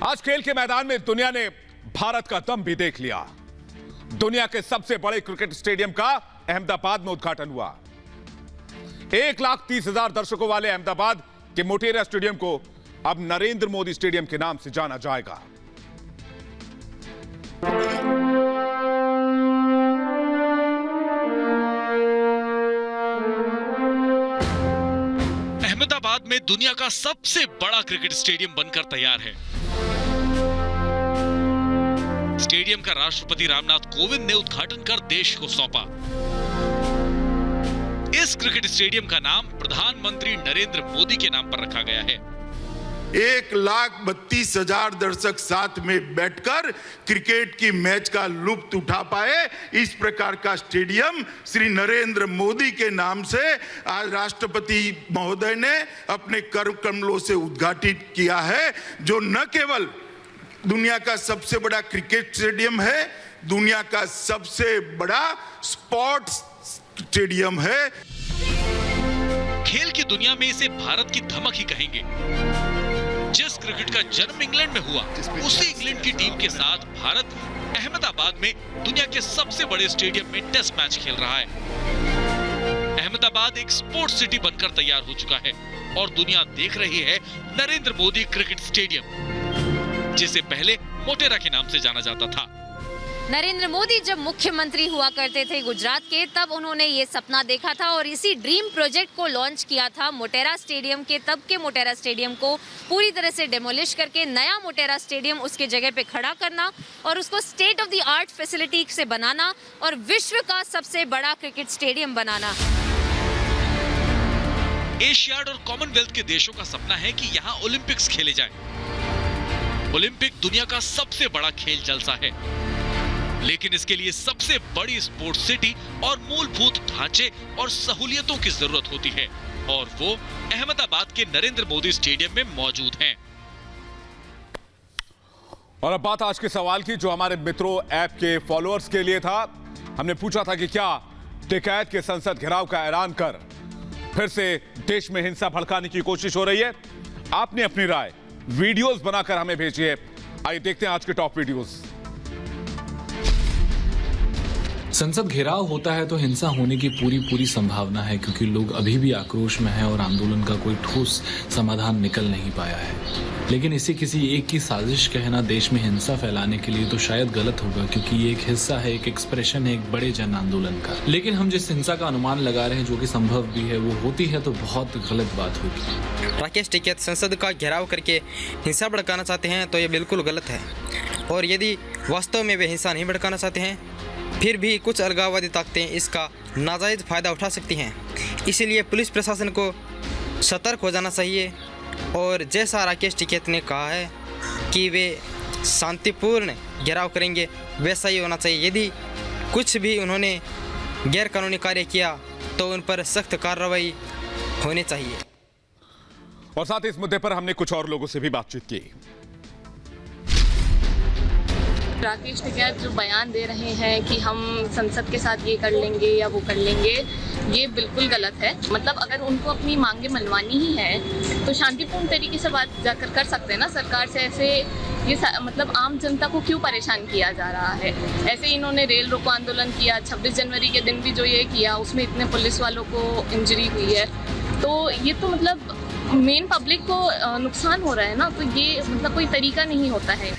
आज खेल के मैदान में दुनिया ने भारत का दम भी देख लिया। दुनिया के सबसे बड़े क्रिकेट स्टेडियम का अहमदाबाद में उद्घाटन हुआ। 1,30,000 दर्शकों वाले अहमदाबाद के मोटेरा स्टेडियम को अब नरेंद्र मोदी स्टेडियम के नाम से जाना जाएगा। अहमदाबाद में दुनिया का सबसे बड़ा क्रिकेट स्टेडियम बनकर तैयार है। स्टेडियम का राष्ट्रपति रामनाथ कोविंद ने उद्घाटन कर देश को सौंपा। इस क्रिकेट स्टेडियम का नाम प्रधानमंत्री नरेंद्र मोदी के नाम पर रखा गया है। 1,32,000 दर्शक साथ में बैठकर क्रिकेट की मैच का लुत्फ उठा पाए, इस प्रकार का स्टेडियम श्री नरेंद्र मोदी के नाम से आज राष्ट्रपति महोदय ने अपने कर कमलों से उद्घाटित किया है, जो न केवल दुनिया का सबसे बड़ा क्रिकेट स्टेडियम है, दुनिया का सबसे बड़ा स्पोर्ट्स स्टेडियम है। खेल की दुनिया में इसे भारत की धमक ही कहेंगे। जिस क्रिकेट का जन्म इंग्लैंड में हुआ, उसी इंग्लैंड की टीम के साथ भारत अहमदाबाद में दुनिया के सबसे बड़े स्टेडियम में टेस्ट मैच खेल रहा है। अहमदाबाद एक स्पोर्ट्स सिटी बनकर तैयार हो चुका है और दुनिया देख रही है नरेंद्र मोदी क्रिकेट स्टेडियम, जिसे पहले मोटेरा के नाम से जाना जाता था। नरेंद्र मोदी जब मुख्यमंत्री हुआ करते थे गुजरात के, तब उन्होंने ये सपना देखा था और इसी ड्रीम प्रोजेक्ट को लॉन्च किया था मोटेरा स्टेडियम के। तब के मोटेरा स्टेडियम को पूरी तरह से डेमोलिश करके नया मोटेरा स्टेडियम उसके जगह पे खड़ा करना और उसको state of the art facility से बनाना और विश्व का सबसे बड़ा क्रिकेट स्टेडियम बनाना। एशियाड और कॉमनवेल्थ के देशों का सपना है कि यहाँ ओलंपिक्स खेले जाएं। ओलंपिक दुनिया का सबसे बड़ा खेल जलसा है, लेकिन इसके लिए सबसे बड़ी स्पोर्ट्स सिटी और मूलभूत ढांचे और सहूलियतों की जरूरत होती है, और वो अहमदाबाद के नरेंद्र मोदी स्टेडियम में मौजूद हैं। और अब बात आज के सवाल की, जो हमारे मित्रों ऐप के फॉलोअर्स के लिए था। हमने पूछा था कि क्या टिकैत के संसद घेराव का ऐलान कर फिर से देश में हिंसा भड़काने की कोशिश हो रही है? आपने अपनी राय वीडियोस बनाकर हमें भेजिए। आइए देखते हैं आज के टॉप वीडियोस। संसद घेराव होता है तो हिंसा होने की पूरी संभावना है, क्योंकि लोग अभी भी आक्रोश में हैं और आंदोलन का कोई ठोस समाधान निकल नहीं पाया है। लेकिन इसे किसी एक की साजिश कहना देश में हिंसा फैलाने के लिए तो शायद गलत होगा, क्योंकि ये एक हिस्सा है, एक एक्सप्रेशन है एक बड़े जन आंदोलन का। लेकिन हम जिस हिंसा का अनुमान लगा रहे हैं, जो कि संभव भी है, वो होती है तो बहुत गलत बात होगी। राकेश टिकैत संसद का घेराव करके हिंसा भड़काना चाहते हैं तो ये बिल्कुल गलत है, और यदि वास्तव में वे हिंसा नहीं भड़काना चाहते हैं, फिर भी कुछ अलगाववादी ताकतें इसका नाजायज़ फायदा उठा सकती हैं। इसीलिए पुलिस प्रशासन को सतर्क हो जाना चाहिए, और जैसा राकेश टिकैत ने कहा है कि वे शांतिपूर्ण घेराव करेंगे, वैसा ही होना चाहिए। यदि कुछ भी उन्होंने गैरकानूनी कार्य किया तो उन पर सख्त कार्रवाई होनी चाहिए। और साथ ही इस मुद्दे पर हमने कुछ और लोगों से भी बातचीत की। राकेश टिकैत जो बयान दे रहे हैं कि हम संसद के साथ ये कर लेंगे या वो कर लेंगे, ये बिल्कुल गलत है। मतलब अगर उनको अपनी मांगे मनवानी ही है तो शांतिपूर्ण तरीके से बात जाकर कर सकते हैं ना। सरकार से ऐसे ये मतलब आम जनता को क्यों परेशान किया जा रहा है? ऐसे इन्होंने रेल रोको आंदोलन किया, 26 जनवरी के दिन भी जो ये किया उसमें इतने पुलिस वालों को इंजरी हुई है, तो ये तो मतलब मेन पब्लिक को नुकसान हो रहा है ना। तो ये मतलब कोई तरीका नहीं होता है।